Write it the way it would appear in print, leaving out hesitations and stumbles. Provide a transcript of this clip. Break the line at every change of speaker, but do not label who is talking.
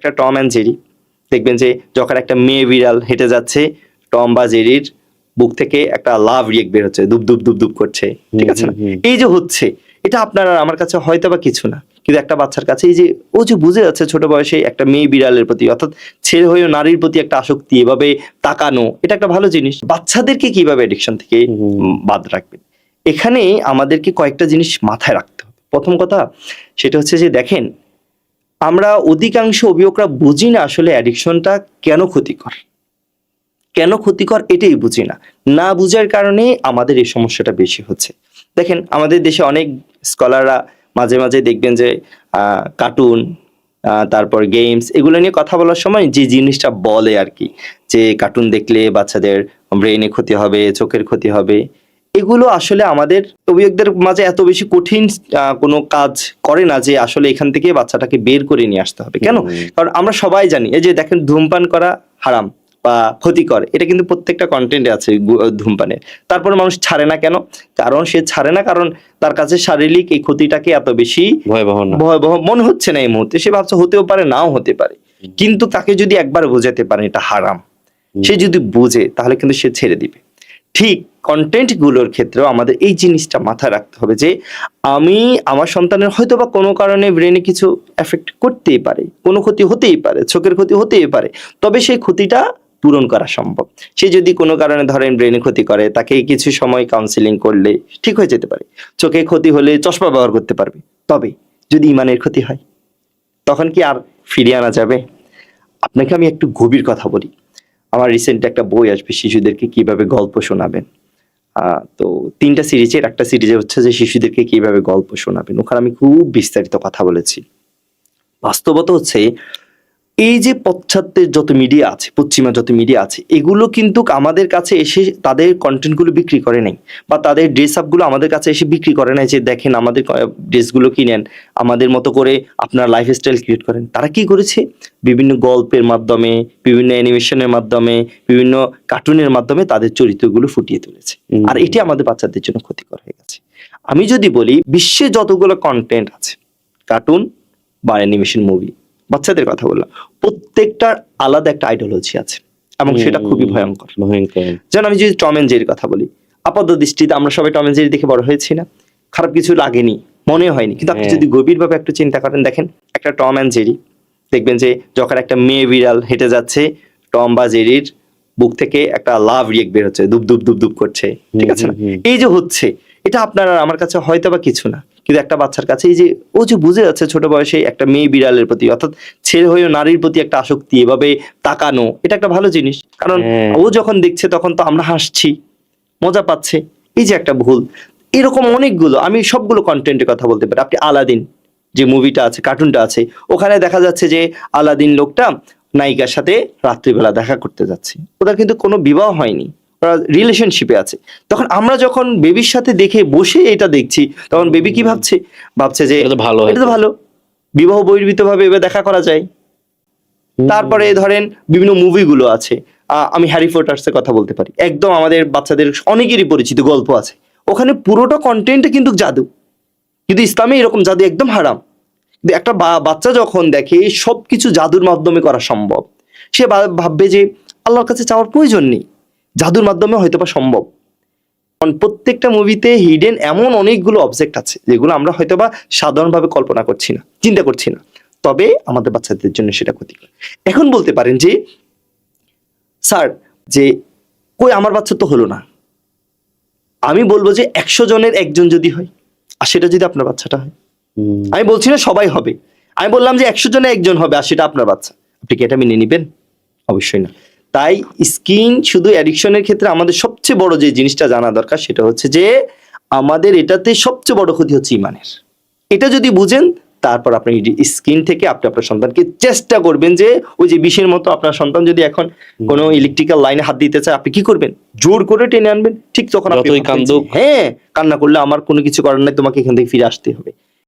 একটা Tom and Jerry, দেখবেন যে যখন একটা মেয়ে বিড়াল হেঁটে যাচ্ছে, টম বা জেরির বুক থেকে একটা লাভ রিয়েক্ট বের হচ্ছে, দুব দুব দুব দুব করছে, ঠিক আছে না? এই যে হচ্ছে, এটা আপনার আর আমার কাছে হয়তো বা কিছু না, কিন্তু একটা বাচ্চার কাছে এই যে ও যে বুঝে যাচ্ছে ছোট বয়সে একটা মেয়ে বিড়ালের প্রতি, অর্থাৎ ছেলে হয়েও নারীর প্রতি একটা আসক্তি, এভাবে তাকানো, এটা একটা ভালো জিনিস। বাচ্চাদেরকে কিভাবে এডিকশন থেকে বাদ রাখবেন, এখানে আমাদেরকে কয়েকটা জিনিস মাথায় রাখতে হবে। প্রথম কথা সেটা হচ্ছে যে দেখেন, আমরা অধিকাংশ অভিভাবকরা বুঝি না আসলে অ্যাডিকশনটা কেন ক্ষতিকর, কেন ক্ষতিকর এটাই বুঝি না। না বুঝার কারণে আমাদের এই সমস্যাটা বেশি হচ্ছে। দেখেন আমাদের দেশে অনেক স্কলাররা মাঝে মাঝে দেখবেন যে কার্টুন, তারপর গেমস, এগুলো নিয়ে কথা বলার সময় যে জিনিসটা বলে আর কি, যে কার্টুন দেখলে বাচ্চাদের ব্রেনে ক্ষতি হবে, চোখের ক্ষতি হবে, এগুলো আসলে আমাদের অভিভাবকদের মাঝে এত বেশি কঠিন কোনো কাজ করে না যে আসলে এখান থেকে বাচ্চাটাকে বের করে নিয়ে আসতে হবে। কেন? কারণ আমরা সবাই জানি, এই যে দেখেন ধূমপান করা হারাম বা ক্ষতিকর, এটা কিন্তু প্রত্যেকটা কন্টেন্টে আছে ধূমপানের। তারপরে মানুষ ছাড়ে না কেন? কারণ সে ছাড়ে না, কারণ তার কাছে শারীরিক এই ক্ষতিটাকে এত বেশি ভয়াবহ মনে হচ্ছে না এই মুহূর্তে। সে ভাবছে হতেও পারে, নাও হতে পারে, কিন্তু তাকে যদি একবার বোঝাতে পারে এটা হারাম, সে যদি বুঝে তাহলে কিন্তু সে ছেড়ে দিবে। ঠিক কন্টেন্ট গুলোর ক্ষেত্রেও আমাদের এই জিনিসটা মাথায় রাখতে হবে যে আমি আমার সন্তানের হয়তো বা কোনো কারণে ব্রেনে কিছু এফেক্ট করতেই পারে, কোনো ক্ষতি হতেই পারে, চোখের ক্ষতি হতেই পারে, তবে সেই ক্ষতিটা পূরণ করা সম্ভব। সে যদি কোনো কারণে ধরেন ব্রেনে ক্ষতি করে, তাকে কিছু সময় কাউন্সিলিং করলে ঠিক হয়ে যেতে পারে। চোখে ক্ষতি হলে চশমা ব্যবহার করতে পারবে। তবে যদি ইমানের ক্ষতি হয় তখন কি আর ফিরিয়ে আনা যাবে? আপনাকে আমি একটু গভীর কথা বলি। আমার রিসেন্ট একটা বই আসবে, শিশুদেরকে কিভাবে গল্প শোনাবেন। তো 3টা সিরিজের একটা সিরিজে হচ্ছে যে শিশুদেরকে কিভাবে গল্প শোনাবেন, ওখানে আমি খুব বিস্তারিত কথা বলেছি। বাস্তবতা হচ্ছে এই যে পাশ্চাত্যের যত মিডিয়া আছে, পশ্চিমা যত মিডিয়া আছে, এগুলো কিন্তু আমাদের কাছে এসে তাদের কন্টেন্টগুলো বিক্রি করে নাই, বা তাদের ড্রেস আপগুলো আমাদের কাছে এসে বিক্রি করে নাই যে দেখেন আমাদের ড্রেসগুলো কিনেন, আমাদের মতো করে আপনার লাইফস্টাইল ক্রিয়েট করেন। তারা কি করেছে? বিভিন্ন গল্পের মাধ্যমে, বিভিন্ন অ্যানিমেশনের মাধ্যমে, বিভিন্ন কার্টুনের মাধ্যমে তাদের চরিত্রগুলো ফুটিয়ে তুলেছে। আর এটি আমাদের বাচ্চাদের জন্য ক্ষতিকর হয়ে গেছে। আমি যদি বলি বিশ্বে যতগুলো কন্টেন্ট আছে, কার্টুন বা অ্যানিমেশন মুভি, বাচ্চাদের কথা বললাম, প্রত্যেকটার আলাদা একটা আইডিওলজি আছে এবং সেটা খুবই ভয়ঙ্কর। যেমন আমি যদি টম এন্ড জেরির কথা বলি, আপাত দৃষ্টিতে আমরা সবাই টম এন্ড জেরি দেখে বড় হয়েছি না, খারাপ কিছু লাগেনি, মনে হয়নি, কিন্তু আপনি যদি গভীরভাবে একটু চিন্তা করেন, দেখেন একটা টম এন্ড জেরি, দেখবেন যে যখন একটা মেয়ে বিড়াল হেঁটে যাচ্ছে, টম বা জেরির বুক থেকে একটা লাভ রিয়েক্ট বের হচ্ছে, দুব দুব দুব দুব করছে, ঠিক আছে না? এই যে হচ্ছে, এটা আপনার আর আমার কাছে হয়তো বা কিছু না, কিন্তু একটা বাচ্চার কাছে এই যে ও যে বুঝে যাচ্ছে ছোট বয়সে একটা মেয়ে বিড়ালের প্রতি, অর্থাৎ ছেলে হয়েও নারীর প্রতি একটা আসক্তি, এভাবে তাকানো, এটা একটা ভালো জিনিস। কারণ ও যখন দেখছে তখন তো আমরা হাসছি, মজা পাচ্ছে। এই যে একটা ভুল, এরকম অনেকগুলো, আমি সবগুলো কন্টেন্টের কথা বলতে পারি। আপনি আলাদিন যে মুভিটা আছে, কার্টুনটা আছে, ওখানে দেখা যাচ্ছে যে আলাদিন লোকটা নায়িকার সাথে রাত্রিবেলা দেখা করতে যাচ্ছে, ওদের কিন্তু কোনো বিবাহ হয়নি, ওরা রিলেশনশিপে আছে। তখন আমরা যখন বেবির সাথে দেখে বসে এটা দেখছি, তখন বেবি কি ভাবছে? ভাবছে যে এটা তো ভালো, বিবাহ বহির্ভূত ভাবে এবার দেখা করা যায়। তারপরে ধরেন বিভিন্ন মুভিগুলো আছে, আমি হ্যারি পটার্সের কথা বলতে পারি, একদম আমাদের বাচ্চাদের অনেকেরই পরিচিত গল্প আছে, ওখানে পুরোটা কন্টেন্ট কিন্তু জাদু, কিন্তু ইসলামে এরকম জাদু একদম হারাম। কিন্তু একটা বাচ্চা যখন দেখে সবকিছু জাদুর মাধ্যমে করা সম্ভব, সে ভাববে যে আল্লাহর কাছে চাওয়ার প্রয়োজন নেই, জাদুর মাধ্যমে হয়তোবা সম্ভব। প্রত্যেকটা মুভিতে হিডেন এমন অনেকগুলো অবজেক্ট আছে যেগুলো আমরা হয়তোবা সাধারণভাবে কল্পনা করছি না, চিন্তা করছি না, তবে আমাদের বাচ্চাদের জন্য সেটা ক্ষতিকর। এখন বলতে পারেন যে স্যার, যে কই আমার বাচ্চা তো হলো না। আমি বলবো যে 100 জনের একজন যদি হয়, আর সেটা যদি আপনার বাচ্চাটা হয়, আমি বলছি না সবাই হবে, আমি বললাম যে 100 জনে একজন হবে আর সেটা আপনার বাচ্চা, আপনি কি এটা মেনে নিবেন? অবশ্যই না। তাই স্ক্রিন শুধু অ্যাডিকশনের ক্ষেত্রে আমাদের সবচেয়ে বড় যে জিনিসটা জানা দরকার সেটা হচ্ছে যে আমাদের এটাতে সবচেয়ে বড় ক্ষতি হচ্ছে ইমানের। এটা যদি বুঝেন, তারপর আপনি স্ক্রিন থেকে আপনি আপনার সন্তানকে চেষ্টা করবেন যে ওই যে বিষের মতো, আপনার সন্তান যদি এখন কোনো ইলেকট্রিক্যাল লাইনে হাত দিতে চায়, আপনি কি করবেন? জোর করে টেনে আনবেন। ঠিক তখন আপনি হ্যাঁ, কান্না করলে আমার কোনো কিছু করার নাই, তোমাকে এখান থেকে ফিরে আসতে হবে।